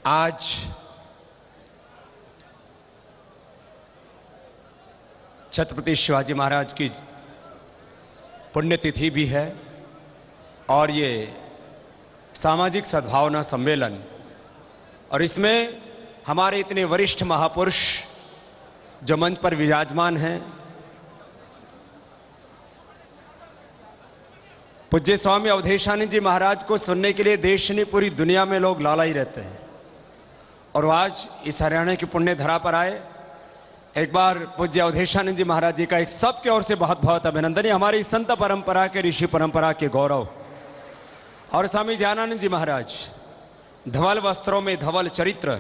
आज छत्रपति शिवाजी महाराज की पुण्यतिथि भी है और ये सामाजिक सद्भावना सम्मेलन, और इसमें हमारे इतने वरिष्ठ महापुरुष जो मंच पर विराजमान हैं, पूज्य स्वामी अवधेशानंद जी महाराज को सुनने के लिए देश ने पूरी दुनिया में लोग लाला ही रहते हैं, और वो आज इस हरियाणा की पुण्य धरा पर आए। एक बार पूज्य अवधेशानंद जी महाराज जी का एक सबके ओर से बहुत बहुत अभिनंदन। हमारी संत परंपरा के, ऋषि परंपरा के गौरव। और स्वामी ज्ञानानंद जी महाराज धवल वस्त्रों में धवल चरित्र,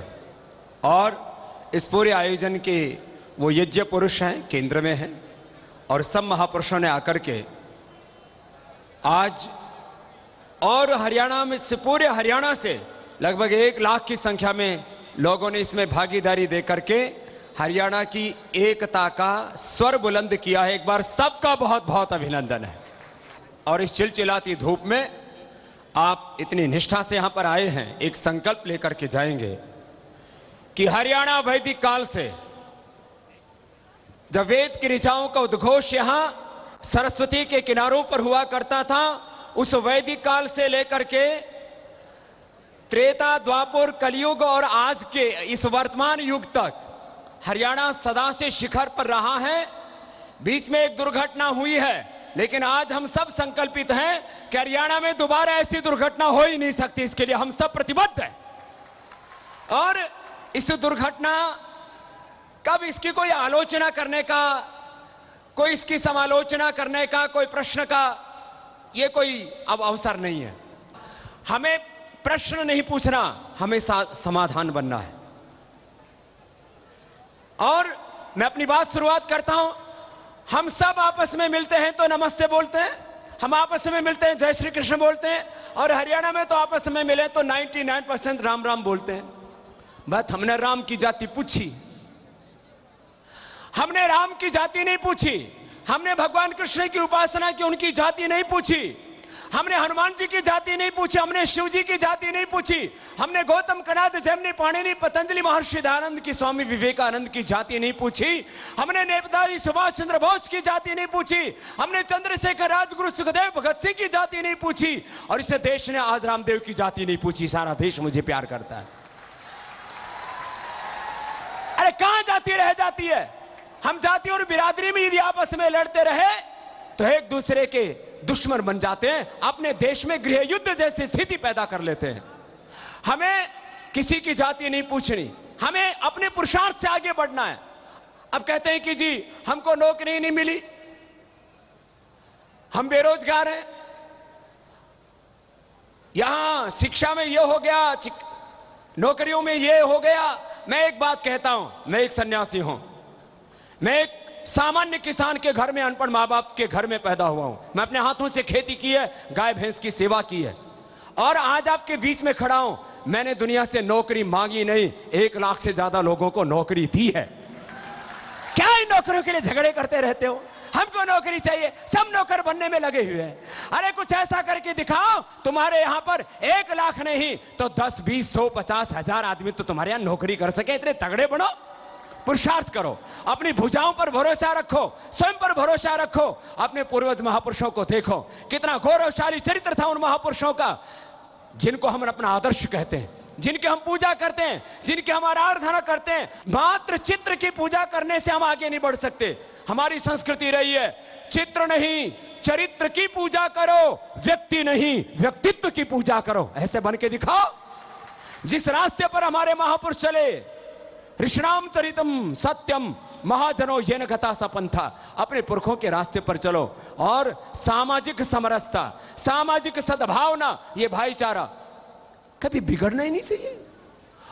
और इस पूरे आयोजन के वो यज्ञ पुरुष हैं, केंद्र में हैं, और सब महापुरुषों ने आकर के आज और हरियाणा में से, पूरे हरियाणा से लगभग 1 लाख की संख्या में लोगों ने इसमें भागीदारी दे करके हरियाणा की एकता का स्वर बुलंद किया है। एक बार सबका बहुत बहुत अभिनंदन है। और इस चिलचिलाती धूप में आप इतनी निष्ठा से यहां पर आए हैं, एक संकल्प लेकर के जाएंगे कि हरियाणा वैदिक काल से, जब वेद की ऋचाओं का उद्घोष यहां सरस्वती के किनारों पर हुआ करता था, उस वैदिक काल से लेकर के त्रेता, द्वापर, कलयुग और आज के इस वर्तमान युग तक हरियाणा सदा से शिखर पर रहा है। बीच में एक दुर्घटना हुई है, लेकिन आज हम सब संकल्पित हैं कि हरियाणा में दोबारा ऐसी दुर्घटना हो ही नहीं सकती। इसके लिए हम सब प्रतिबद्ध हैं। और इस दुर्घटना कब, इसकी कोई आलोचना करने का, कोई इसकी समालोचना करने का, कोई प्रश्न का ये कोई अब अवसर नहीं है। हमें प्रश्न नहीं पूछना, हमें समाधान बनना है। और मैं अपनी बात शुरुआत करता हूं। हम सब आपस में मिलते हैं तो नमस्ते बोलते हैं, हम आपस में मिलते हैं जय श्री कृष्ण बोलते हैं, और हरियाणा में तो आपस में मिले तो 99% राम राम बोलते हैं। बात हमने राम की जाति पूछी, हमने राम की जाति नहीं पूछी, हमने भगवान कृष्ण की उपासना की उनकी जाति नहीं पूछी, हमने हनुमान जी की जाति नहीं पूछी, हमने शिव जी की जाति नहीं पूछी, हमने गौतम कनाद, जैमिनी, पाणिनि, पतंजलि महर्षि दयानंद की, स्वामी विवेकानंद की जाति नहीं पूछी, हमने नेताजी सुभाष चंद्र बोस की जाति नहीं पूछी, हमने चंद्रशेखर, राजगुरु, सुखदेव, भगत सिंह की जाति नहीं पूछी, और इस देश ने आज रामदेव की जाति नहीं पूछी। सारा देश मुझे प्यार करता है। अरे कहां जाति रह जाती है? हम जाति और बिरादरी में यदि आपस में लड़ते रहे तो एक दूसरे के दुश्मन बन जाते हैं, अपने देश में गृह युद्ध जैसी स्थिति पैदा कर लेते हैं। हमें किसी की जाति नहीं पूछनी, हमें अपने पुरुषार्थ से आगे बढ़ना है। अब कहते हैं कि जी हमको नौकरी नहीं मिली, हम बेरोजगार हैं, यहां शिक्षा में ये हो गया, नौकरियों में ये हो गया। मैं एक बात कहता हूं, मैं एक सन्यासी हूं, मैं एक सामान्य किसान के घर में, अनपढ़ माँ बाप के घर में पैदा हुआ हूं। मैं अपने हाथों से खेती की है, गाय भैंस की सेवा की है, और आज आपके बीच में खड़ा हूं। मैंने दुनिया से नौकरी मांगी नहीं, 1 लाख से ज्यादा लोगों को नौकरी दी है। क्या इन नौकरियों के लिए झगड़े करते रहते हो? हमको नौकरी चाहिए, सब नौकर बनने में लगे हुए हैं। अरे कुछ ऐसा करके दिखाओ, तुम्हारे यहां पर 1 लाख नहीं तो 10, 20, 100, 50 हजार आदमी तो तुम्हारे यहां नौकरी कर सके। इतने तगड़े बनो, पुरुषार्थ करो, अपनी भुजाओं पर भरोसा रखो, स्वयं पर भरोसा रखो, अपने पूर्वज महापुरुषों को देखो, कितना गौरवशाली चरित्र था उन महापुरुषों का, जिनको हम अपना आदर्श कहते हैं, जिनके हम पूजा करते हैं, जिनके हम आराधना करते हैं। मात्र चित्र की पूजा करने से हम आगे नहीं बढ़ सकते। हमारी संस्कृति रही है चित्र नहीं, चरित्र की पूजा करो, व्यक्ति नहीं व्यक्तित्व की पूजा करो। ऐसे बन के दिखाओ। जिस रास्ते पर हमारे महापुरुष चले, ऋषिणाम चरितम सत्यम महाजनो येन गता स पंथा, अपने पुरखों के रास्ते पर चलो। और सामाजिक समरसता, सामाजिक सद्भावना, ये भाईचारा कभी बिगड़ना ही नहीं चाहिए।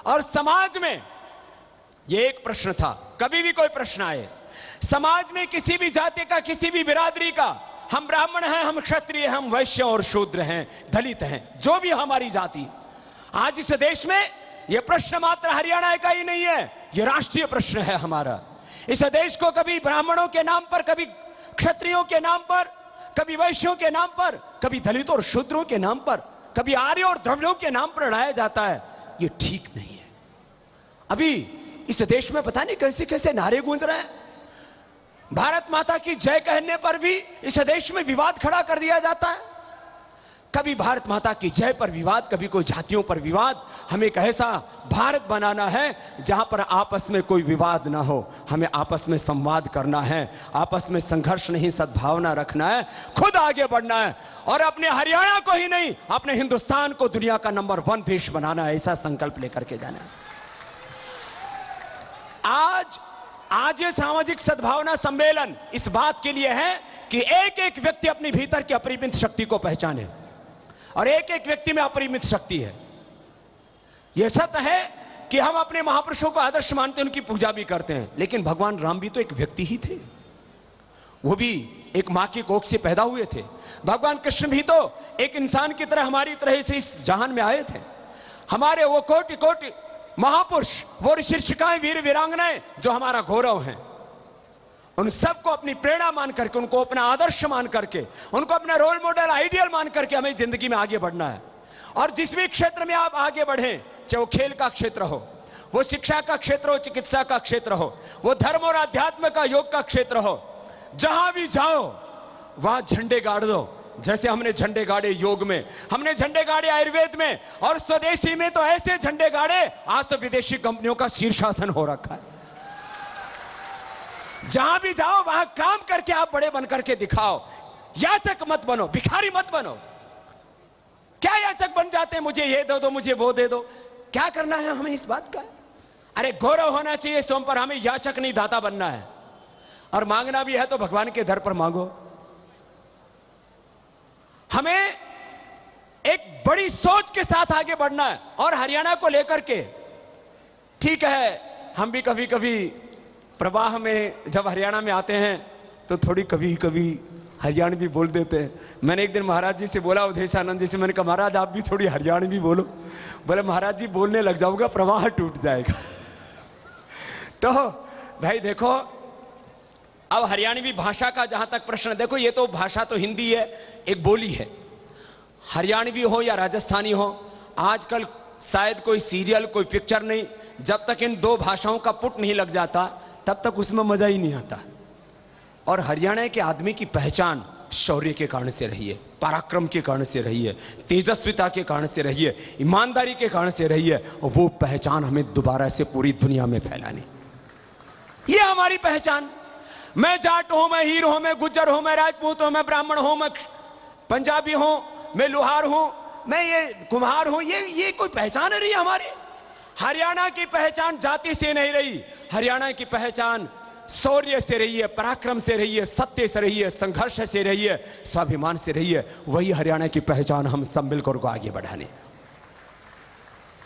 और समाज में ये एक प्रश्न था, कभी भी कोई प्रश्न आए समाज में, किसी भी जाति का, किसी भी बिरादरी का, हम ब्राह्मण हैं, हम क्षत्रिय, हम वैश्य और शूद्र हैं, दलित हैं, जो भी हमारी जाति, आज इस देश में यह प्रश्न मात्र हरियाणा का ही नहीं है, यह राष्ट्रीय प्रश्न है हमारा। इस देश को कभी ब्राह्मणों के नाम पर, कभी क्षत्रियों के नाम पर, कभी वैश्यों के नाम पर, कभी दलितों और शूद्रों के नाम पर, कभी आर्य और द्रविड़ों के नाम पर लड़ाया जाता है। ये ठीक नहीं है। अभी इस देश में पता नहीं कैसे कैसे नारे गूंज रहे हैं। भारत माता की जय कहने पर भी इस देश में विवाद खड़ा कर दिया जाता है। कभी भारत माता की जय पर विवाद, कभी कोई जातियों पर विवाद। हमें एक ऐसा भारत बनाना है जहां पर आपस में कोई विवाद ना हो। हमें आपस में संवाद करना है, आपस में संघर्ष नहीं, सद्भावना रखना है, खुद आगे बढ़ना है और अपने हरियाणा को ही नहीं, अपने हिंदुस्तान को दुनिया का नंबर 1 देश बनाना है। ऐसा संकल्प लेकर के जाना है। आज ये सामाजिक सद्भावना सम्मेलन इस बात के लिए है कि एक एक व्यक्ति अपने भीतर की अपरिमित शक्ति को पहचाने और एक एक व्यक्ति में अपरिमित शक्ति है। यह सत्य है कि हम अपने महापुरुषों को आदर्श मानते हैं, उनकी पूजा भी करते हैं, लेकिन भगवान राम भी तो एक व्यक्ति ही थे। वो भी एक मां की कोख से पैदा हुए थे। भगवान कृष्ण भी तो एक इंसान की तरह हमारी तरह से इस जहान में आए थे। हमारे वो कोटि कोटि महापुरुष, वो ऋषिकाएं, वीर वीरांगनाएं जो हमारा गौरव हैं, उन सबको अपनी प्रेरणा मान करके, उनको अपना आदर्श मान करके, उनको अपना रोल मॉडल, आइडियल मान करके हमें जिंदगी में आगे बढ़ना है। और जिस भी क्षेत्र में आप आगे बढ़ें, चाहे वो खेल का क्षेत्र हो, वो शिक्षा का क्षेत्र हो, चिकित्सा का क्षेत्र हो, वो धर्म और अध्यात्म का, योग का क्षेत्र हो, जहां भी जाओ वहां झंडे गाड़ दो। जैसे हमने झंडे गाड़े योग में, हमने झंडे गाड़े आयुर्वेद में, और स्वदेशी में तो ऐसे झंडे गाड़े, आज तो विदेशी कंपनियों का शीर्षासन हो रखा है। जहां भी जाओ वहां काम करके आप बड़े बनकर के दिखाओ। याचक मत बनो, भिखारी मत बनो। क्या याचक बन जाते हैं, मुझे ये दे दो, मुझे वो दे दो। क्या करना है हमें इस बात का? अरे गौरव होना चाहिए सोम पर, हमें याचक नहीं दाता बनना है। और मांगना भी है तो भगवान के दर पर मांगो। हमें एक बड़ी सोच के साथ आगे बढ़ना है। और हरियाणा को लेकर के, ठीक है, हम भी कभी कभी प्रवाह में जब हरियाणा में आते हैं तो थोड़ी कभी कभी हरियाणवी बोल देते हैं। मैंने एक दिन महाराज जी से बोला, अवधेशानंद जी से, मैंने कहा महाराज आप भी थोड़ी हरियाणवी बोलो। बोले महाराज जी बोलने लग जाऊंगा प्रवाह टूट जाएगा। तो भाई देखो, अब हरियाणवी भाषा का जहां तक प्रश्न, देखो ये तो भाषा तो हिंदी है, एक बोली है। हरियाणवी हो या राजस्थानी हो, आजकल शायद कोई सीरियल, कोई पिक्चर नहीं, जब तक इन दो भाषाओं का पुट नहीं लग जाता तब तक उसमें मजा ही नहीं आता। और हरियाणा के आदमी की पहचान शौर्य के कारण से रही है, पराक्रम के कारण से रही है, तेजस्विता के कारण से रही है, ईमानदारी के कारण से रही है। और वो पहचान हमें दोबारा से पूरी दुनिया में फैलानी, ये हमारी पहचान। मैं जाट हूं, मैं हीर हूं, मैं गुज्जर हूं, मैं राजपूत हूं, मैं ब्राह्मण हूं, मैं पंजाबी हूं, मैं लोहार हूं, मैं ये कुम्हार हूं, ये कोई पहचान है रही हमारी? हरियाणा की पहचान जाति से नहीं रही, हरियाणा की पहचान शौर्य से रही है, पराक्रम से रही है, सत्य से रही है, संघर्ष से रही है, स्वाभिमान से रही है। वही हरियाणा की पहचान हम सब मिलकर को आगे बढ़ाने।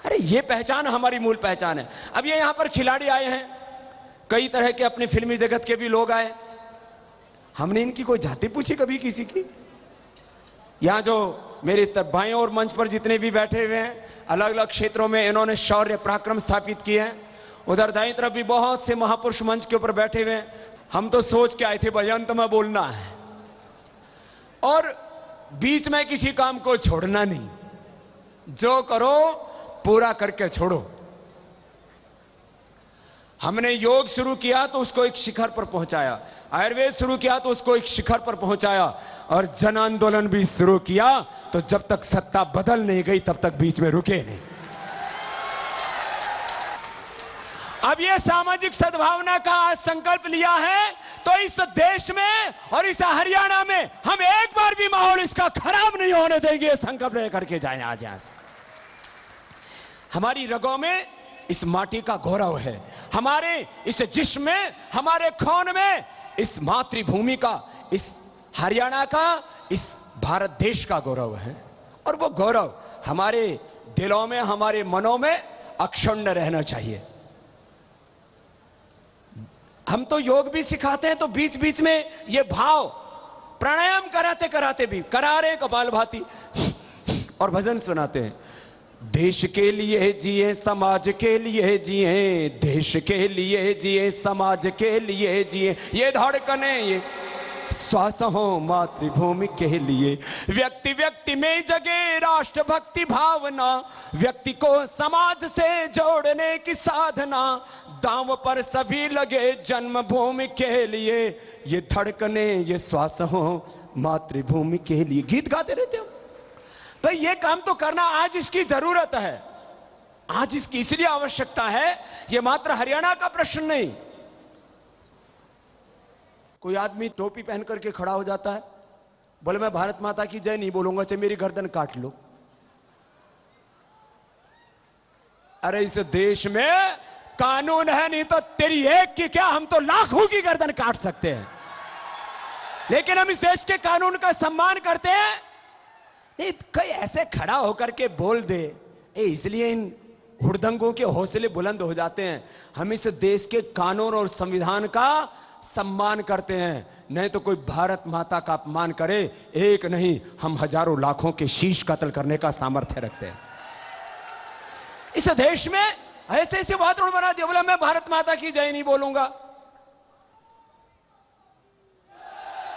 अरे ये पहचान हमारी मूल पहचान है। अब ये यहां पर खिलाड़ी आए हैं, कई तरह के अपने फिल्मी जगत के भी लोग आए। हमने इनकी कोई जाति पूछी कभी किसी की? यहां जो मेरे बाएं और मंच पर जितने भी बैठे हुए हैं, अलग अलग क्षेत्रों में इन्होंने शौर्य पराक्रम स्थापित किए हैं। उधर दाईं तरफ भी बहुत से महापुरुष मंच के ऊपर बैठे हुए हैं। हम तो सोच के आए थे भाई अंत में बोलना है और बीच में किसी काम को छोड़ना नहीं, जो करो पूरा करके छोड़ो। हमने योग शुरू किया तो उसको एक शिखर पर पहुंचाया, आयुर्वेद शुरू किया तो उसको एक शिखर पर पहुंचाया, और जन आंदोलन भी शुरू किया तो जब तक सत्ता बदल नहीं गई तब तक बीच में रुके नहीं। अब ये सामाजिक सद्भावना का आज संकल्प लिया है तो इस देश में और इस हरियाणा में हम एक बार भी माहौल इसका खराब नहीं होने देंगे। संकल्प लेकर के जाएं आज यहां से। हमारी रगों में इस माटी का गौरव है, हमारे इस जिस्म में, हमारे खून में इस मातृभूमि का, इस हरियाणा का, इस भारत देश का गौरव है। और वो गौरव हमारे दिलों में, हमारे मनों में अक्षुण्ण रहना चाहिए। हम तो योग भी सिखाते हैं तो बीच बीच में ये भाव, प्राणायाम कराते कराते भी करारे कपालभाति और भजन सुनाते हैं। देश के लिए जिए, समाज के लिए जिए, देश के लिए जिए, समाज के लिए जिए, ये धड़कने श्वास हो मातृभूमि के लिए। व्यक्ति व्यक्ति में जगे राष्ट्रभक्ति भावना, व्यक्ति को समाज से जोड़ने की साधना, दांव पर सभी लगे जन्मभूमि के लिए। ये धड़कने ये श्वास हो मातृभूमि के लिए। गीत गाते रहते हो भाई, ये काम तो करना आज इसकी जरूरत है, आज इसकी इसलिए आवश्यकता है। ये मात्र हरियाणा का प्रश्न नहीं। कोई आदमी टोपी पहन करके खड़ा हो जाता है, बोले मैं भारत माता की जय नहीं बोलूंगा, चाहे मेरी गर्दन काट लो। अरे इस देश में कानून है, नहीं तो तेरी एक की क्या, हम तो लाखों की गर्दन काट सकते हैं। लेकिन हम इस देश के कानून का सम्मान करते हैं नहीं। कोई ऐसे खड़ा होकर के बोल दे, इसलिए इन हुड़दंगों के हौसले बुलंद हो जाते हैं। हम इस देश के कानून और संविधान का सम्मान करते हैं, नहीं तो कोई भारत माता का अपमान करे, एक नहीं हम हजारों लाखों के शीश कत्ल करने का सामर्थ्य रखते हैं। इस देश में ऐसे ऐसे वातावरण बना दिया, बोला मैं भारत माता की जय नहीं बोलूंगा।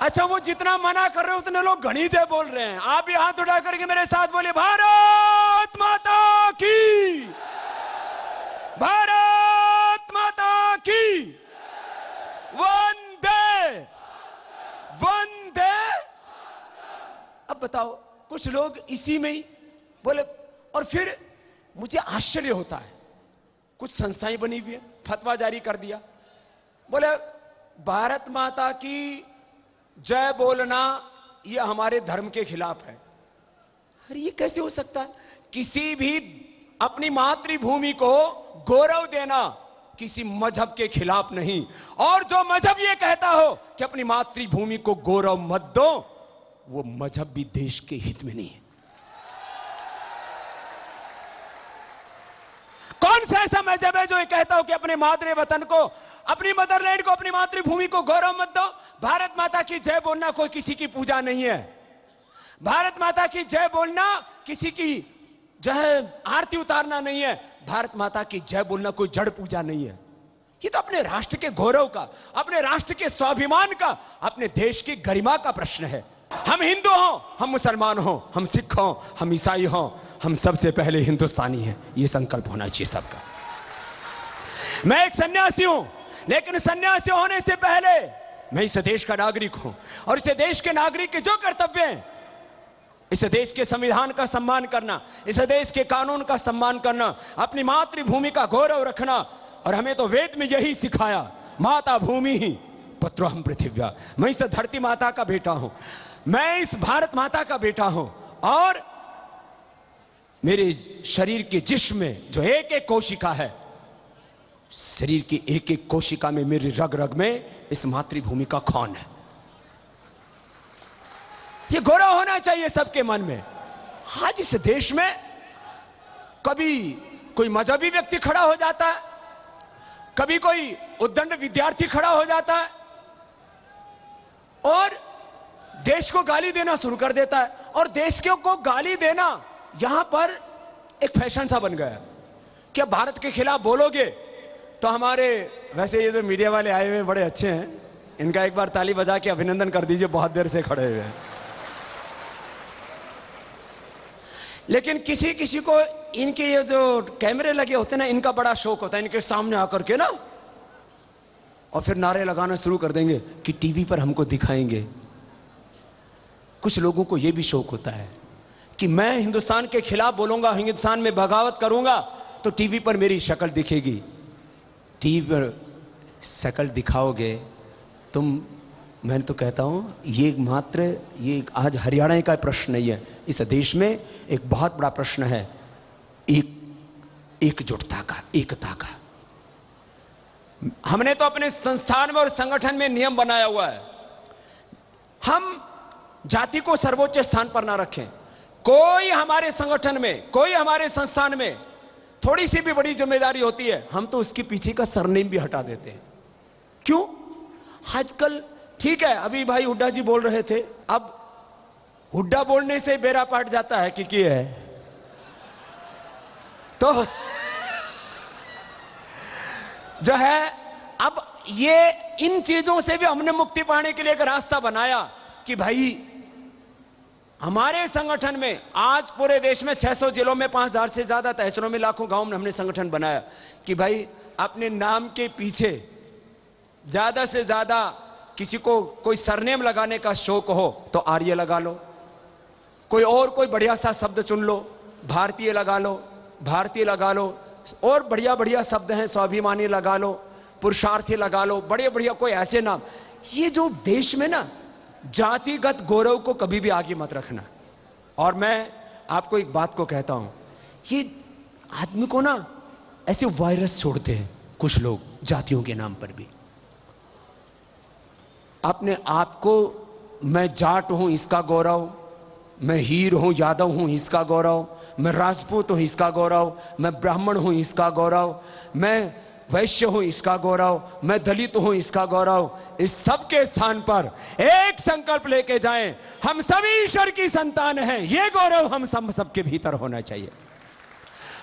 अच्छा, वो जितना मना कर रहे हो उतने लोग घनी जय बोल रहे हैं। आप भी हाथ उठा करके मेरे साथ बोले भारत माता की, भारत माता की, वंदे वंदे। अब बताओ, कुछ लोग इसी में ही बोले। और फिर मुझे आश्चर्य होता है, कुछ संस्थाएं बनी हुई है, फतवा जारी कर दिया, बोले भारत माता की जय बोलना यह हमारे धर्म के खिलाफ है। अरे ये कैसे हो सकता है? किसी भी अपनी मातृभूमि को गौरव देना किसी मजहब के खिलाफ नहीं। और जो मजहब ये कहता हो कि अपनी मातृभूमि को गौरव मत दो, वो मजहब भी देश के हित में नहीं है। कौन सा ऐसा मजहब है जो ये कहता हो कि अपने मातृ वतन को, अपनी मदरलैंड को, अपनी मातृभूमि को गौरव मत दो? भारत माता की जय बोलना कोई किसी की पूजा नहीं है। भारत माता की जय बोलना किसी की जो है आरती उतारना नहीं है। भारत माता की जय बोलना कोई जड़ पूजा नहीं है। ये तो अपने राष्ट्र के गौरव का, अपने राष्ट्र के स्वाभिमान का, अपने देश की गरिमा का प्रश्न है। हम हिंदू हों, हम मुसलमान हों, हम सिख हों, हम ईसाई हों, हम सबसे पहले हिंदुस्तानी हैं। ये संकल्प होना चाहिए सबका। मैं एक सन्यासी हूं, लेकिन सन्यासी होने से पहले मैं इस देश का नागरिक हूं। और इस देश के नागरिक के जो कर्तव्य हैं, इस देश के संविधान का सम्मान करना, इस देश के कानून का सम्मान करना, अपनी मातृभूमि का गौरव रखना। और हमें तो वेद में यही सिखाया, माता भूमि ही पुत्रोहम पृथिव्या। मैं इस धरती माता का बेटा हूं, मैं इस भारत माता का बेटा हूं। और मेरे शरीर के जिस्म में जो एक एक कोशिका है, शरीर की एक एक कोशिका में, मेरी रग रग में इस मातृभूमि का खून है। ये गौरव होना चाहिए सबके मन में। आज इस देश में कभी कोई मजहबी व्यक्ति खड़ा हो जाता है, कभी कोई उद्दंड विद्यार्थी खड़ा हो जाता है और देश को गाली देना शुरू कर देता है। और देश को गाली देना यहां पर एक फैशन सा बन गया। क्या भारत के खिलाफ बोलोगे तो हमारे, वैसे ये जो मीडिया वाले आए हुए बड़े अच्छे हैं, इनका एक बार ताली बजा के अभिनंदन कर दीजिए, बहुत देर से खड़े हुए हैं। लेकिन किसी किसी को इनके ये जो कैमरे लगे होते हैं ना, इनका बड़ा शौक होता है इनके सामने आकर के ना, और फिर नारे लगाना शुरू कर देंगे कि टीवी पर हमको दिखाएंगे। कुछ लोगों को यह भी शौक होता है कि मैं हिंदुस्तान के खिलाफ बोलूंगा, हिंदुस्तान में बगावत करूंगा तो टीवी पर मेरी शक्ल दिखेगी। टीवी पर शक्ल दिखाओगे तुम, मैं तो कहता हूं ये मात्र ये आज हरियाणा का प्रश्न नहीं है, इस देश में एक बहुत बड़ा प्रश्न है एकजुटता का, एकता का। हमने तो अपने संस्थान में और संगठन में नियम बनाया हुआ है, हम जाति को सर्वोच्च स्थान पर ना रखें। कोई हमारे संगठन में, कोई हमारे संस्थान में थोड़ी सी भी बड़ी जिम्मेदारी होती है, हम तो उसके पीछे का सरनेम भी हटा देते हैं। क्यों? आजकल ठीक है, अभी भाई हुड्डा जी बोल रहे थे, अब हुड्डा बोलने से बेड़ा पाट जाता है कि है तो जो है अब ये इन चीजों से भी हमने मुक्ति पाने के लिए एक रास्ता बनाया कि भाई हमारे संगठन में आज पूरे देश में 600 जिलों में 5000 से ज्यादा तहसीलों में लाखों गांवों में हमने संगठन बनाया कि भाई अपने नाम के पीछे ज्यादा से ज्यादा किसी को कोई सरनेम लगाने का शौक हो तो आर्य लगा लो, कोई और कोई बढ़िया सा शब्द चुन लो, भारतीय लगा लो, भारतीय लगा लो, और बढ़िया बढ़िया शब्द हैं, स्वाभिमानी लगा लो, पुरुषार्थी लगा लो, बड़े बढ़िया कोई ऐसे नाम। ये जो देश में ना जातिगत गौरव को कभी भी आगे मत रखना। और मैं आपको एक बात को कहता हूं, ये आदमी को ना ऐसे वायरस छोड़ते हैं कुछ लोग जातियों के नाम पर भी। अपने आप को मैं जाट हूं इसका गौरव, मैं हीर हूं यादव हूं इसका गौरव, मैं राजपूत हूं इसका गौरव, मैं ब्राह्मण हूं इसका गौरव, मैं वैश्य हूं इसका गौरव, मैं दलित हूं इसका गौरव। इस सब के स्थान पर एक संकल्प लेके जाएं, हम सभी ईश्वर की संतान हैं, ये गौरव हम सबके भीतर होना चाहिए।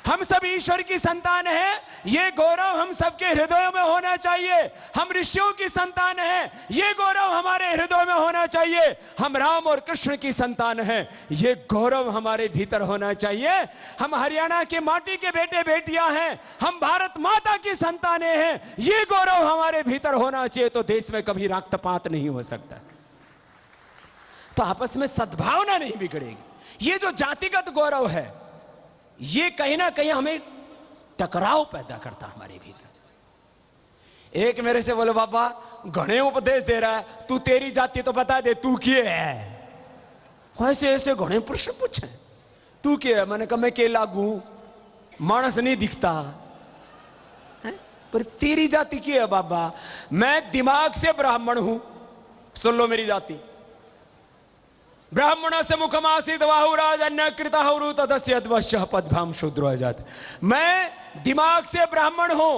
हम सब ईश्वर की संतान हैं, ये गौरव हम सबके हृदयों में होना चाहिए। हम ऋषियों की संतान हैं, ये गौरव हमारे हृदय में होना चाहिए। हम राम और कृष्ण की संतान हैं, ये गौरव हमारे भीतर होना चाहिए। हम हरियाणा के माटी के बेटे बेटियां हैं, हम भारत माता की संतानें हैं, ये गौरव हमारे भीतर होना चाहिए। तो देश में कभी रक्तपात नहीं हो सकता, तो आपस में सद्भावना नहीं बिगड़ेगी। ये जो जातिगत गौरव है ये कहीं ना कहीं हमें टकराव पैदा करता हमारे भीतर। एक मेरे से बोले बाबा घने उपदेश दे रहा है, तू तेरी जाति तो बता दे तू क्या है। ऐसे ऐसे घने प्रश्न पूछे, तू क्या है? मैंने कहा मैं के लागू मानस नहीं दिखता है? पर तेरी जाति क्या है बाबा? मैं दिमाग से ब्राह्मण हूं, सुन लो मेरी जाति। ब्राह्मण से मुखमासीत बाहुराज अन्य कृता तदस्य अद्वश्य पदभ्याम शूद्रो जात। मैं दिमाग से ब्राह्मण हूं,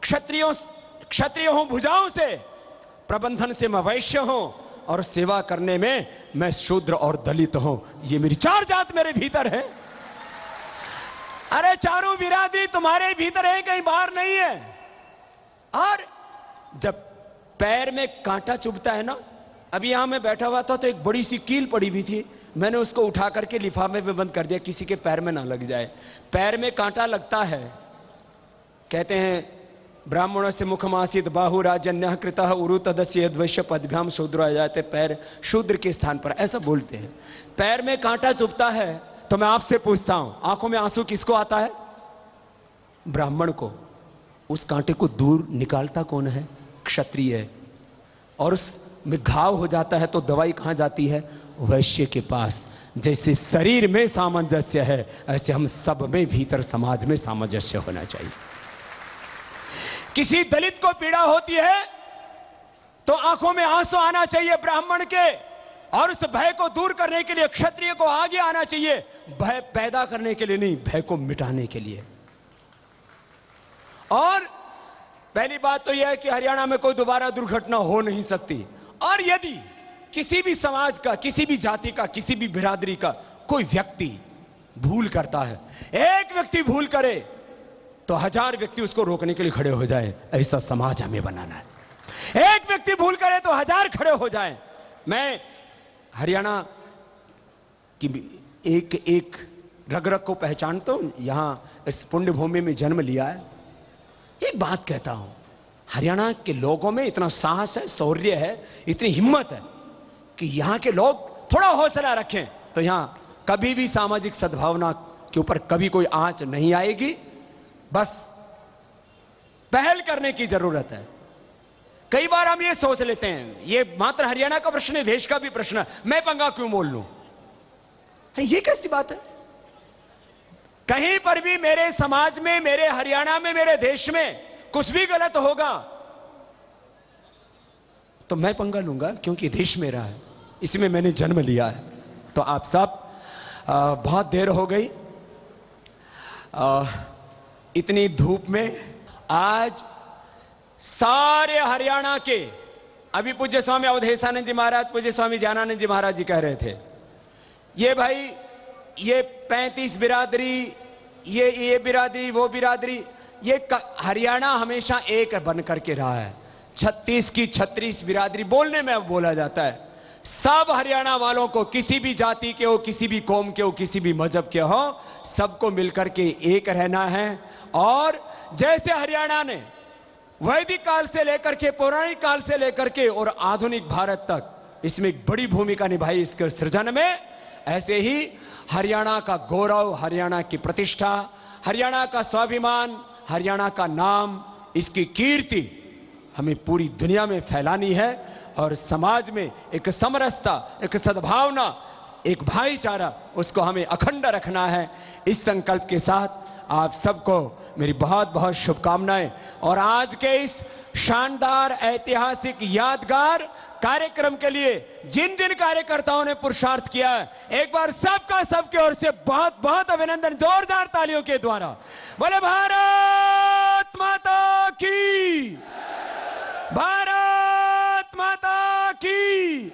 क्षत्रिय हूं भुजाओं से, प्रबंधन से मैं वैश्य हूं, और सेवा करने में मैं शूद्र और दलित हूं। ये मेरी चार जात मेरे भीतर है। अरे चारों बिरादरी तुम्हारे भीतर है, कहीं बाहर नहीं है। और जब पैर में कांटा चुभता है ना, अभी यहां मैं बैठा हुआ था तो एक बड़ी सी कील पड़ी हुई थी, मैंने उसको उठा करके लिफाफे में बंद कर दिया, किसी के पैर में ना लग जाए। पैर में कांटा लगता है, कहते हैं ब्राह्मणों से मुखमासित बाहुराजन्य कृतः उरु तदस्य द्वैश्य पदभ्याम शूद्र आ जाते, पैर शूद्र के स्थान पर, ऐसा बोलते हैं। पैर में कांटा चुभता है तो मैं आपसे पूछता हूं, आंखों में आंसू किसको आता है? ब्राह्मण को। उस कांटे को दूर निकालता कौन है? क्षत्रिय। और उस में घाव हो जाता है तो दवाई कहां जाती है? वैश्य के पास। जैसे शरीर में सामंजस्य है, ऐसे हम सब में भीतर समाज में सामंजस्य होना चाहिए। किसी दलित को पीड़ा होती है तो आंखों में आंसू आना चाहिए ब्राह्मण के, और उस भय को दूर करने के लिए क्षत्रिय को आगे आना चाहिए। भय पैदा करने के लिए नहीं, भय को मिटाने के लिए। और पहली बात तो यह है कि हरियाणा में कोई दोबारा दुर्घटना हो नहीं सकती। और यदि किसी भी समाज का, किसी भी जाति का, किसी भी बिरादरी का कोई व्यक्ति भूल करता है, एक व्यक्ति भूल करे तो 1000 व्यक्ति उसको रोकने के लिए खड़े हो जाए। ऐसा समाज हमें बनाना है। एक व्यक्ति भूल करे तो 1000 खड़े हो जाए। मैं हरियाणा की एक एक रग रग को पहचानता हूं, यहां इस पुण्य भूमि में जन्म लिया है। एक बात कहता हूं, हरियाणा के लोगों में इतना साहस है, शौर्य है, इतनी हिम्मत है कि यहां के लोग थोड़ा हौसला रखें तो यहां कभी भी सामाजिक सद्भावना के ऊपर कभी कोई आंच नहीं आएगी। बस पहल करने की जरूरत है। कई बार हम ये सोच लेते हैं ये मात्र हरियाणा का प्रश्न है, देश का भी प्रश्न है, मैं पंगा क्यों मोल लूं? ये कैसी बात है? कहीं पर भी मेरे समाज में, मेरे हरियाणा में, मेरे देश में कुछ भी गलत होगा तो मैं पंगा लूंगा, क्योंकि देश मेरा है, इसमें मैंने जन्म लिया है। तो आप सब बहुत देर हो गई, इतनी धूप में आज सारे हरियाणा के, अभी पूज्य स्वामी अवधेशानंद जी महाराज, पूज्य स्वामी ज्ञानानंद जी महाराज जी कह रहे थे, ये भाई ये 35 बिरादरी, ये बिरादरी, वो बिरादरी, ये हरियाणा हमेशा एक बन करके रहा है। 36 की 36 बिरादरी बोलने में बोला जाता है। सब हरियाणा वालों को, किसी भी जाति के हो, किसी भी कौम के हो, किसी भी मजहब के हो, सबको मिलकर के एक रहना है। और जैसे हरियाणा ने वैदिक काल से लेकर के, पौराणिक काल से लेकर के और आधुनिक भारत तक इसमें एक बड़ी भूमिका निभाई इसके सृजन में, ऐसे ही हरियाणा का गौरव, हरियाणा की प्रतिष्ठा, हरियाणा का स्वाभिमान, हरियाणा का नाम, इसकी कीर्ति हमें पूरी दुनिया में फैलानी है। और समाज में एक समरसता, एक सद्भावना, एक भाईचारा, उसको हमें अखंड रखना है। इस संकल्प के साथ आप सबको मेरी बहुत बहुत शुभकामनाएं। और आज के इस शानदार, ऐतिहासिक, यादगार कार्यक्रम के लिए जिन जिन कार्यकर्ताओं ने पुरुषार्थ किया है, एक बार सबका सबके ओर से बहुत बहुत अभिनंदन, जोरदार तालियों के द्वारा। बोले भारत माता की, भारत माता की।